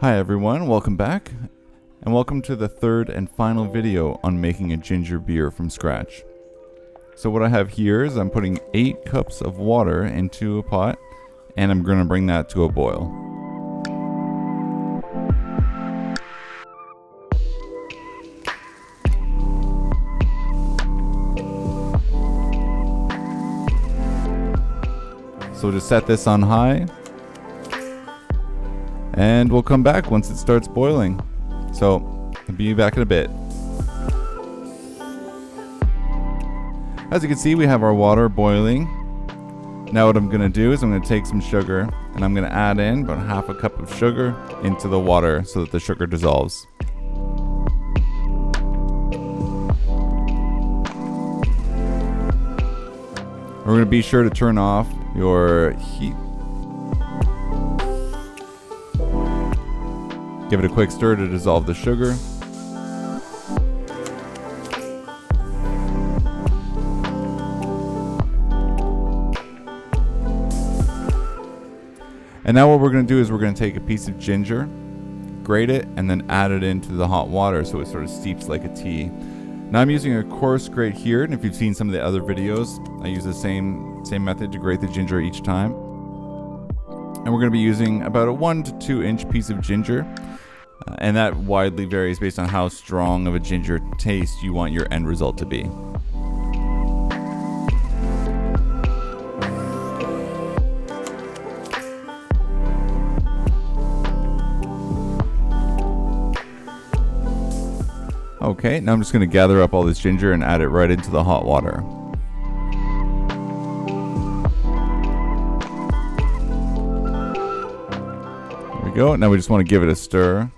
Hi everyone, welcome back, and welcome to the third and final video on making a ginger beer from scratch. So what I have here is I'm putting 8 cups of water into a pot, and I'm going to bring that to a boil. So just set this on high, and we'll come back once it starts boiling. So I'll be back in a bit. As you can see, we have our water boiling. Now what I'm going to do is I'm going to take some sugar and I'm going to add in about half a cup of sugar into the water so that the sugar dissolves. We're going to be sure to turn off your heat. Give it a quick stir to dissolve the sugar. And now what we're going to do is we're going to take a piece of ginger, grate it, and then add it into the hot water so it sort of steeps like a tea. Now I'm using a coarse grate here, and if you've seen some of the other videos, I use the same method to grate the ginger each time. And we're going to be using about a 1 to 2 inch piece of ginger, and that widely varies based on how strong of a ginger taste you want your end result to be. Okay, now I'm just going to gather up all this ginger and add it right into the hot water. There we go. Now we just want to give it a stir.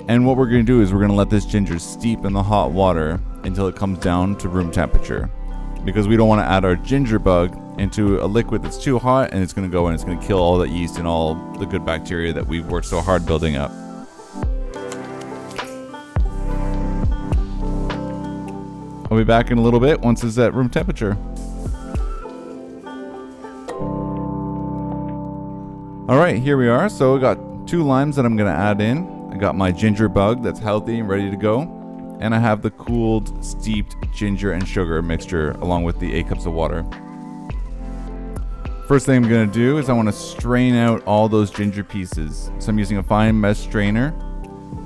And what we're going to do is we're going to let this ginger steep in the hot water until it comes down to room temperature. Because we don't want to add our ginger bug into a liquid that's too hot, and it's going to go and it's going to kill all that yeast and all the good bacteria that we've worked so hard building up. I'll be back in a little bit once it's at room temperature. Alright, here we are. So we got 2 limes that I'm going to add in. I got my ginger bug that's healthy and ready to go. And I have the cooled, steeped ginger and sugar mixture along with the 8 cups of water. First thing I'm going to do is I want to strain out all those ginger pieces. So I'm using a fine mesh strainer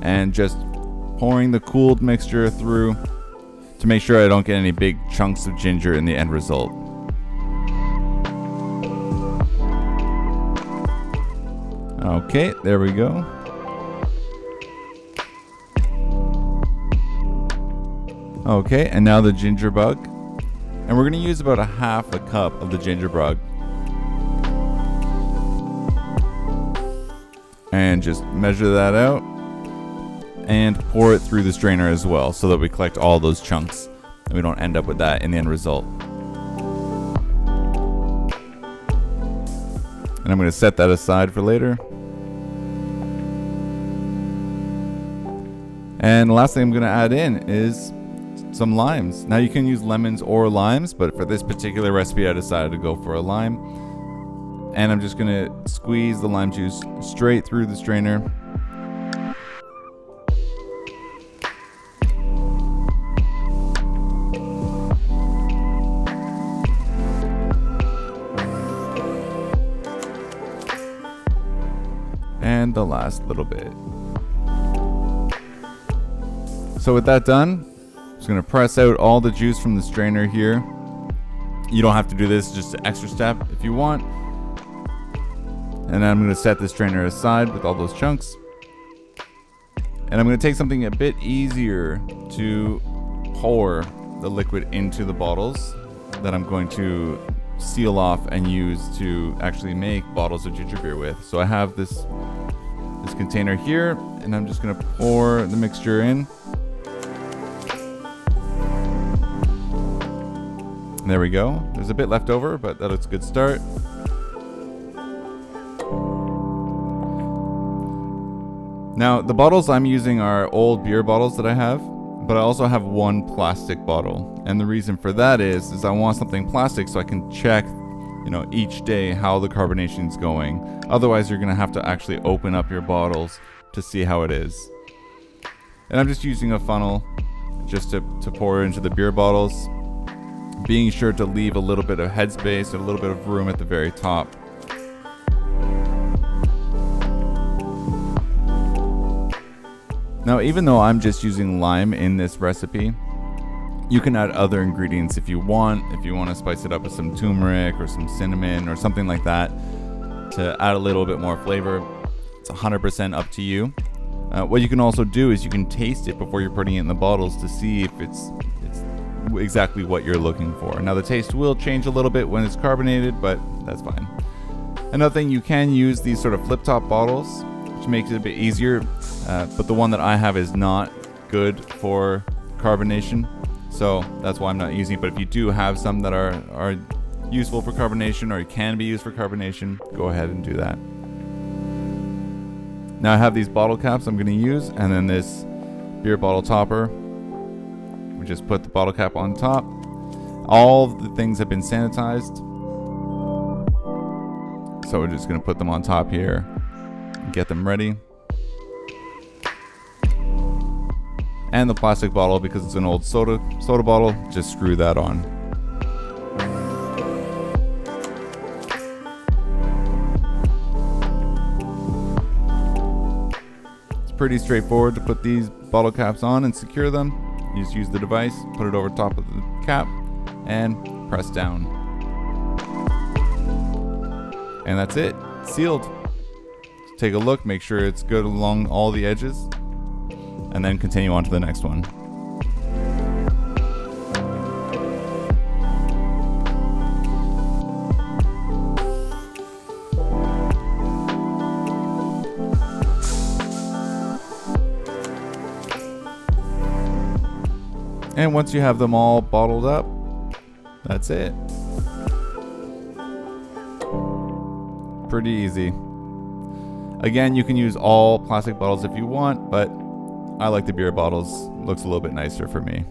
and just pouring the cooled mixture through to make sure I don't get any big chunks of ginger in the end result. Okay, there we go. Okay, and now the ginger bug. And we're going to use about a half a cup of the ginger bug. And just measure that out. And pour it through the strainer as well so that we collect all those chunks and we don't end up with that in the end result. And I'm going to set that aside for later. And the last thing I'm going to add in is some limes. Now you can use lemons or limes, but for this particular recipe I decided to go for a lime. And I'm just going to squeeze the lime juice straight through the strainer. And the last little bit. So with that done, I'm just going to press out all the juice from the strainer here. You don't have to do this, just an extra step if you want. And then I'm going to set the strainer aside with all those chunks. And I'm going to take something a bit easier to pour the liquid into the bottles that I'm going to seal off and use to actually make bottles of ginger beer with. So I have this container here, and I'm just going to pour the mixture in. And there we go. There's a bit left over, but that looks a good start. Now, the bottles I'm using are old beer bottles that I have, but I also have one plastic bottle. And the reason for that is I want something plastic so I can check each day how the carbonation is going. Otherwise, you're going to have to actually open up your bottles to see how it is. And I'm just using a funnel just to pour into the beer bottles, being sure to leave a little bit of headspace, a little bit of room at the very top. Now, even though I'm just using lime in this recipe, you can add other ingredients if you want. If you want to spice it up with some turmeric or some cinnamon or something like that to add a little bit more flavor, it's 100% up to you. What you can also do is you can taste it before you're putting it in the bottles to see if it's exactly what you're looking for. Now, the taste will change a little bit when it's carbonated, but that's fine. Another thing, you can use these sort of flip top bottles, which makes it a bit easier, but the one that I have is not good for carbonation, so that's why I'm not using it. But if you do have some that are useful for carbonation or can be used for carbonation, go ahead and do that. Now I have these bottle caps I'm going to use, and then this beer bottle topper. We just put the bottle cap on top. All the things have been sanitized, so we're just going to put them on top here and get them ready. And the plastic bottle, because it's an old soda bottle, just screw that on. It's pretty straightforward to put these bottle caps on and secure them. You just use the device, put it over top of the cap, and press down. And that's it, sealed. Just take a look, make sure it's good along all the edges, and then continue on to the next one. And once you have them all bottled up, that's it. Pretty easy. Again, you can use all plastic bottles if you want, but I like the beer bottles. Looks a little bit nicer for me.